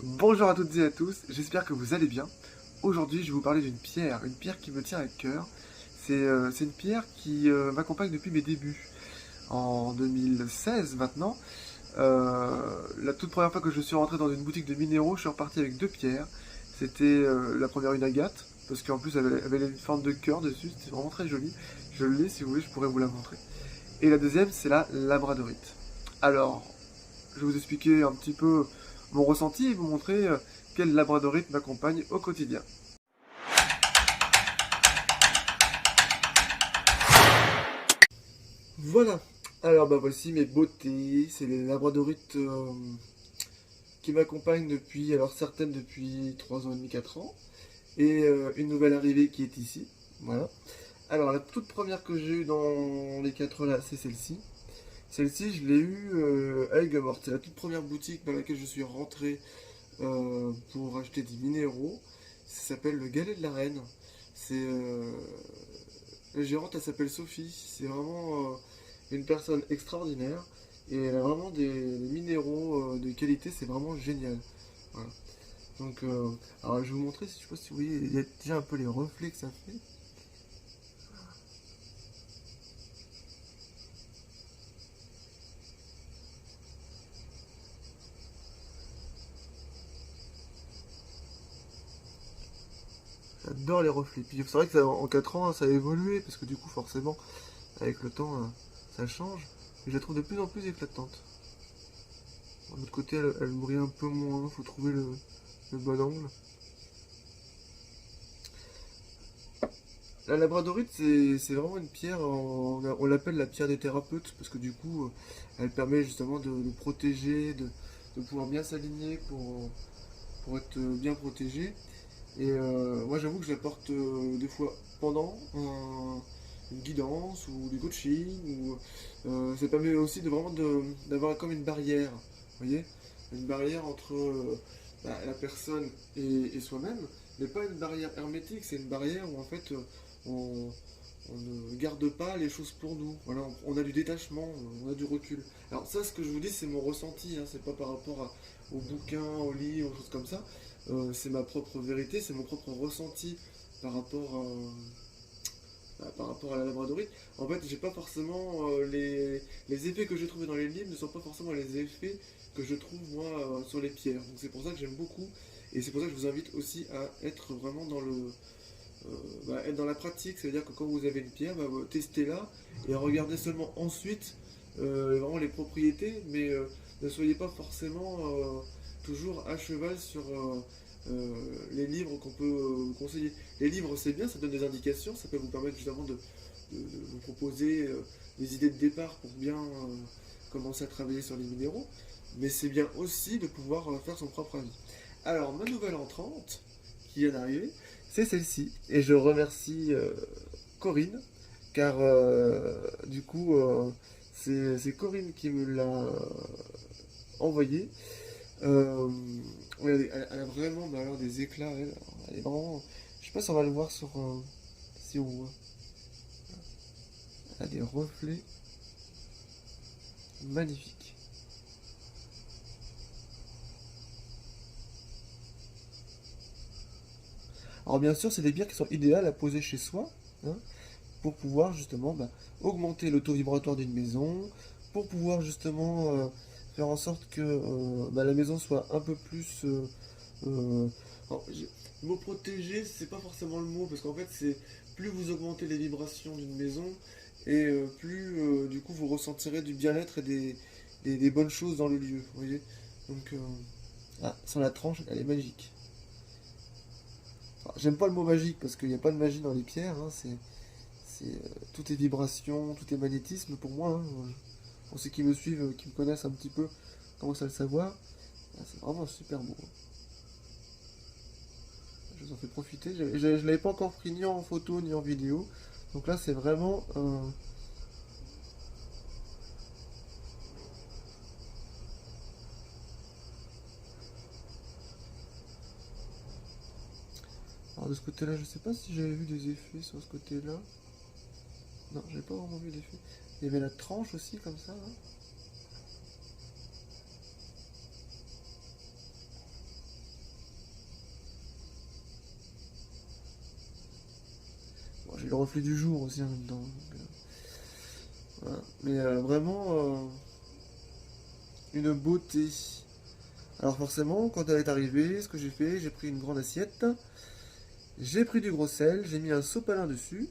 Bonjour à toutes et à tous, j'espère que vous allez bien. Aujourd'hui, je vais vous parler d'une pierre qui me tient à cœur. C'est une pierre qui m'accompagne depuis mes débuts. En 2016 maintenant, la toute première fois que je suis rentré dans une boutique de minéraux, je suis reparti avec deux pierres. C'était la première une agate, parce qu'en plus elle avait une forme de cœur dessus, c'était vraiment très joli. Je l'ai, si vous voulez, je pourrais vous la montrer. Et la deuxième, c'est la labradorite. Alors, je vais vous expliquer un petit peu mon ressenti et vous montrer quel labradorite m'accompagne au quotidien. Voilà, alors bah voici mes beautés, c'est les labradorites qui m'accompagnent depuis, alors certaines depuis 3 ans et demi, 4 ans, et une nouvelle arrivée qui est ici, voilà. Alors la toute première que j'ai eue dans les 4 là, c'est celle-ci. Celle-ci, je l'ai eue à Aigues-Mortes, c'est la toute première boutique dans laquelle je suis rentré pour acheter des minéraux. Ça s'appelle le Galet de la Reine. C'est la gérante, elle s'appelle Sophie. C'est vraiment une personne extraordinaire et elle a vraiment des minéraux de qualité. C'est vraiment génial. Voilà. Donc, alors je vais vous montrer, si je sais pas si vous voyez, il y a déjà un peu les reflets que ça fait. J'adore les reflets. Puis c'est vrai que en 4 ans, ça a évolué parce que du coup, forcément, avec le temps, ça change. Et je la trouve de plus en plus éclatante. De l'autre côté, elle brille un peu moins, faut trouver le bon angle. La labradorite, c'est vraiment une pierre, on l'appelle la pierre des thérapeutes, parce que du coup, elle permet justement de protéger, de pouvoir bien s'aligner pour être bien protégé. Et moi, j'avoue que je la porte des fois pendant une guidance ou du coaching. Ça permet aussi de vraiment d'avoir comme une barrière, vous voyez, une barrière entre la personne et soi-même, mais pas une barrière hermétique, c'est une barrière où en fait on, on ne garde pas les choses pour nous. Voilà, on a du détachement, on a du recul. Alors ça, ce que je vous dis, c'est mon ressenti, hein, c'est pas par rapport aux bouquins, aux livres, aux choses comme ça. C'est ma propre vérité, c'est mon propre ressenti par rapport par rapport à la labradorite. En fait, j'ai pas forcément les effets que j'ai trouvés dans les livres ne sont pas forcément les effets que je trouve moi sur les pierres. Donc c'est pour ça que j'aime beaucoup et c'est pour ça que je vous invite aussi à être vraiment dans être dans la pratique. C'est-à-dire que quand vous avez une pierre, testez-la et regardez seulement ensuite vraiment les propriétés, mais ne soyez pas forcément toujours à cheval sur les livres qu'on peut conseiller. Les livres, c'est bien, ça donne des indications, ça peut vous permettre justement de vous proposer des idées de départ pour bien commencer à travailler sur les minéraux, mais c'est bien aussi de pouvoir faire son propre avis. Alors, ma nouvelle entrante, qui vient d'arriver, c'est celle-ci. Et je remercie Corinne, car du coup, c'est Corinne qui me l'a envoyé. Euh, ouais, elle a vraiment alors, des éclats. Elle est vraiment. Je sais pas si on va le voir sur. Si on voit. Elle a des reflets magnifiques. Alors, bien sûr, c'est des pierres qui sont idéales à poser chez soi, hein, pour pouvoir justement augmenter le taux vibratoire d'une maison, pour pouvoir justement faire en sorte que la maison soit un peu plus. Euh, alors, le mot protégé, c'est pas forcément le mot, parce qu'en fait, c'est plus vous augmentez les vibrations d'une maison, et plus du coup vous ressentirez du bien-être et des bonnes choses dans le lieu. Vous voyez. Donc, sans la tranche, elle est magique. Alors, j'aime pas le mot magique parce qu'il n'y a pas de magie dans les pierres, hein, tout est vibration, tout est magnétisme pour moi, hein. Pour ceux qui me suivent, qui me connaissent un petit peu, commencent à le savoir. C'est vraiment super beau, hein. Je vous en fais profiter. Je ne l'avais pas encore pris ni en photo ni en vidéo. Donc là, c'est vraiment alors de ce côté-là, je sais pas si j'avais vu des effets sur ce côté-là. Non, j'ai pas vraiment vu d'effet. Il y avait la tranche aussi, comme ça, hein. le reflet du jour aussi en même temps. Donc, voilà. Mais vraiment une beauté. Alors forcément, quand elle est arrivée, ce que j'ai fait, j'ai pris une grande assiette, j'ai pris du gros sel, j'ai mis un sopalin dessus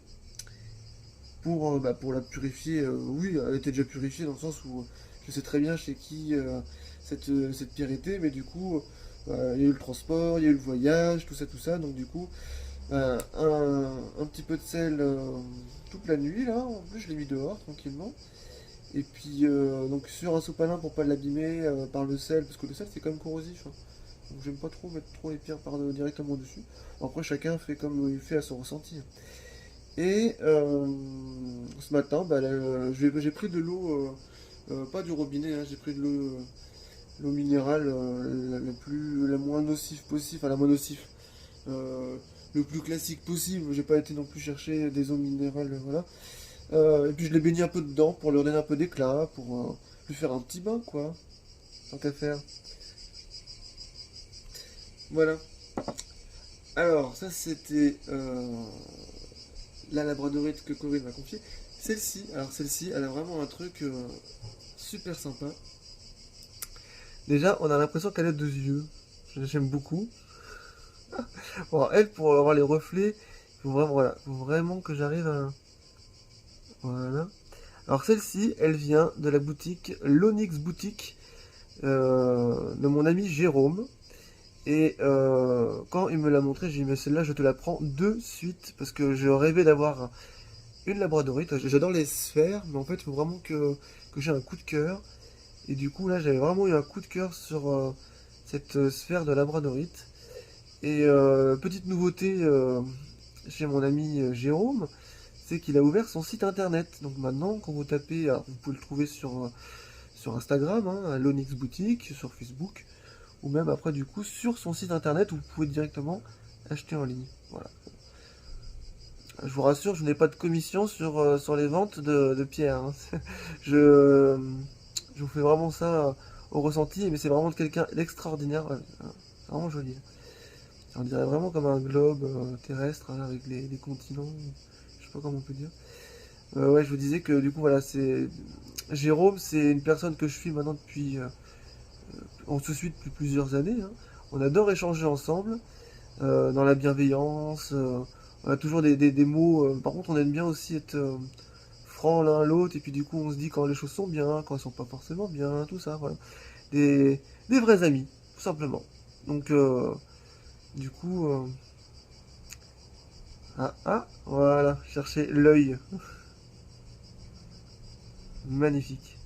pour la purifier. Oui, elle était déjà purifiée dans le sens où je sais très bien chez qui cette pierre était, mais du coup, il y a eu le transport, il y a eu le voyage, tout ça, donc du coup, un petit peu de sel toute la nuit, là, en plus je l'ai mis dehors tranquillement. Et puis, donc sur un sopalin pour pas l'abîmer par le sel, parce que le sel c'est quand même corrosif, hein. Donc j'aime pas trop mettre trop les pierres directement dessus. Bon, après chacun fait comme il fait à son ressenti, hein. Et ce matin, bah, j'ai pris de l'eau, pas du robinet, hein, j'ai pris de l'eau minérale la moins nocive possible, enfin la moins nocive, euh, le plus classique possible. J'ai pas été non plus chercher des eaux minérales, voilà. Et puis je l'ai baigné un peu dedans pour leur donner un peu d'éclat, pour lui faire un petit bain, quoi, tant qu'à faire. Voilà. Alors, ça c'était la labradorite que Corinne m'a confiée. Celle-ci, elle a vraiment un truc super sympa. Déjà, on a l'impression qu'elle a deux yeux. J'aime beaucoup. Bon, elle, pour avoir les reflets, faut vraiment que j'arrive à... Voilà. Alors celle-ci, elle vient de la boutique l'Onyx Boutique de mon ami Jérôme. Et quand il me l'a montré, j'ai dit mais celle-là je te la prends de suite parce que je rêvais d'avoir une labradorite. J'adore les sphères, mais en fait il faut vraiment que j'ai un coup de cœur. Et du coup là j'avais vraiment eu un coup de cœur sur cette sphère de labradorite. Et petite nouveauté chez mon ami Jérôme, c'est qu'il a ouvert son site internet. Donc maintenant quand vous tapez, alors, vous pouvez le trouver sur Instagram, hein, à l'Onyx Boutique, sur Facebook, ou même après du coup sur son site internet où vous pouvez directement acheter en ligne. Voilà. Je vous rassure, je n'ai pas de commission sur les ventes de pierres, hein. Je, je vous fais vraiment ça au ressenti, mais c'est vraiment de quelqu'un d'extraordinaire. Ouais, c'est vraiment joli. On dirait vraiment comme un globe terrestre hein, avec les continents. Je sais pas comment on peut dire. Ouais, je vous disais que du coup voilà, c'est Jérôme, c'est une personne que je suis maintenant depuis on se suit depuis plusieurs années, hein. On adore échanger ensemble, dans la bienveillance. On a toujours des mots. Par contre, on aime bien aussi être franc l'un à l'autre. Et puis du coup, on se dit quand les choses sont bien, quand elles sont pas forcément bien, tout ça. Voilà. Des vrais amis, tout simplement. Donc, du coup, voilà, chercher l'œil. Magnifique.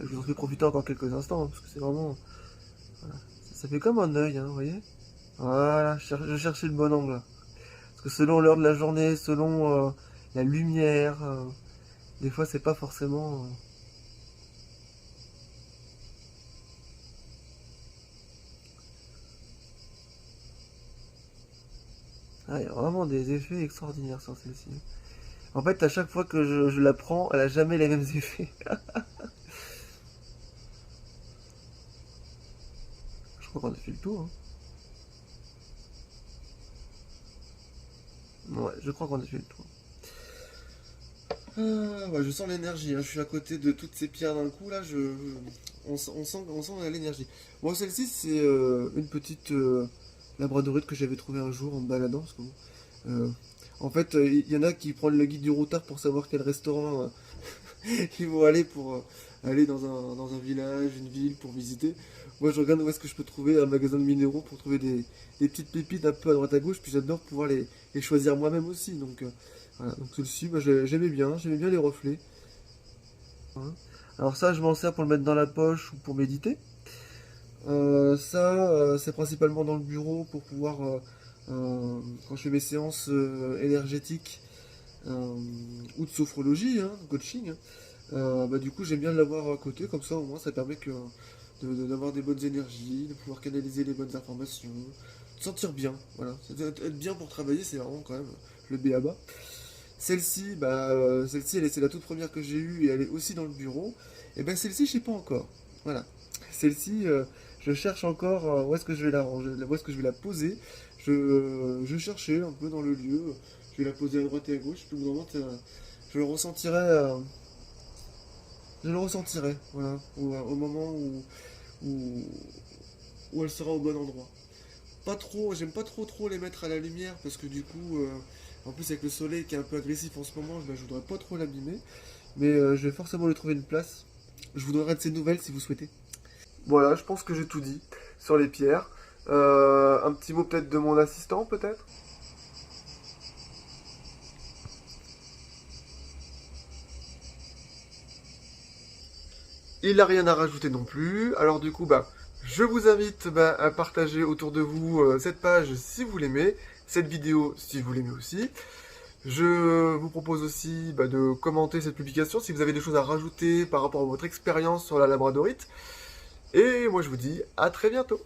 Je vous en fais profiter encore quelques instants, hein, parce que c'est vraiment... Voilà. Ça fait comme un œil, hein, vous voyez. Voilà, je cherchais le bon angle. Parce que selon l'heure de la journée, selon la lumière, des fois c'est pas forcément... Ah, il y a vraiment des effets extraordinaires sur celle-ci. En fait, à chaque fois que je la prends, elle a jamais les mêmes effets. Je crois qu'on a fait le tour, hein. Ouais, je crois qu'on a fait le tour. Ah, ouais, je sens l'énergie, hein. Je suis à côté de toutes ces pierres d'un coup, là, on sent l'énergie. Bon, celle-ci, c'est une petite labradorite que j'avais trouvée un jour en me baladant. Parce que, bon, euh, en fait, il y en a qui prennent le guide du routard pour savoir quel restaurant ils vont aller pour aller dans un village, une ville, pour visiter. Moi, je regarde où est-ce que je peux trouver un magasin de minéraux pour trouver des petites pépites un peu à droite à gauche. Puis j'adore pouvoir les choisir moi-même aussi. Donc, voilà. Donc celui-ci, bah, j'aimais bien les reflets. Hein. Alors ça, je m'en sers pour le mettre dans la poche ou pour méditer. C'est principalement dans le bureau pour pouvoir, quand je fais mes séances énergétiques euh, ou de sophrologie, hein, coaching, hein, bah, du coup, j'aime bien l'avoir à côté, comme ça au moins ça permet d'avoir des bonnes énergies, de pouvoir canaliser les bonnes informations, de sentir bien. Voilà. Être bien pour travailler, c'est vraiment quand même le b à bas. Celle-ci, c'est la toute première que j'ai eue et elle est aussi dans le bureau. Et ben celle-ci, je sais pas encore. Voilà. Celle-ci, Je cherche encore où est-ce que je vais la ranger, où est-ce que je vais la poser. Je cherchais un peu dans le lieu. Je vais la poser à droite et à gauche. Puis au bout d'un moment, je le ressentirai. Je le ressentirai, voilà, au moment où, où elle sera au bon endroit. Pas trop, j'aime pas trop les mettre à la lumière parce que du coup, en plus avec le soleil qui est un peu agressif en ce moment, ben, je voudrais pas trop l'abîmer. Mais je vais forcément lui trouver une place. Je vous donnerai de ses nouvelles si vous souhaitez. Voilà, je pense que j'ai tout dit sur les pierres. Un petit mot peut-être de mon assistant, peut-être. Il n'a rien à rajouter non plus. Alors du coup, bah, je vous invite à partager autour de vous cette page si vous l'aimez, cette vidéo si vous l'aimez aussi. Je vous propose aussi de commenter cette publication si vous avez des choses à rajouter par rapport à votre expérience sur la labradorite. Et moi je vous dis à très bientôt.